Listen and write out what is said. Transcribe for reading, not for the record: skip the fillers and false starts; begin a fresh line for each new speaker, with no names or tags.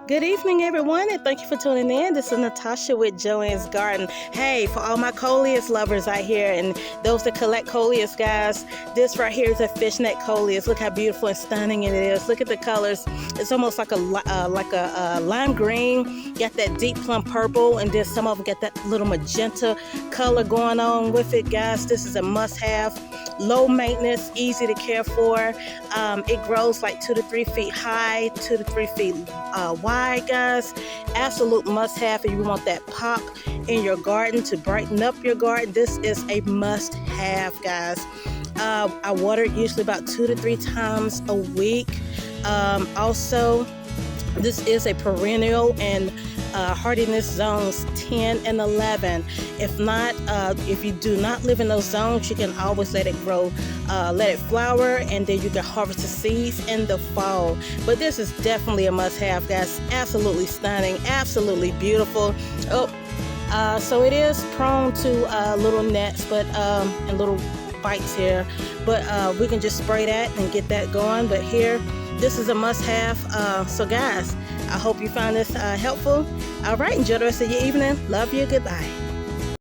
Good evening, everyone, and thank you for tuning in. This is Natasha with Joanne's Garden. Hey, for all my Coleus lovers out here and those that collect Coleus, guys, this right here is a Fishnet Coleus. Look how beautiful and stunning it is. Look at the colors. It's almost like a lime green. Got that deep plum purple, and then some of them get that little magenta color going on with it, guys. This is a must-have. Low maintenance, easy to care for. It grows like 2 to 3 feet high, 2 to 3 feet wide, guys. Absolute must-have if you want that pop in your garden to brighten up your garden. This is a must-have, guys. I water it usually about 2 to 3 times a week. Also, this is a perennial and hardiness zones 10 and 11. If not, if you do not live in those zones, you can always let it grow, let it flower, and then you can harvest the seeds in the fall. But this is definitely a must-have, guys. Absolutely stunning, absolutely beautiful. So it is prone to little nets, but and little bites here. But we can just spray that and get that going. But here, this is a must-have. So guys, I hope you find this helpful. All right, enjoy the rest of your evening. Love you. Goodbye.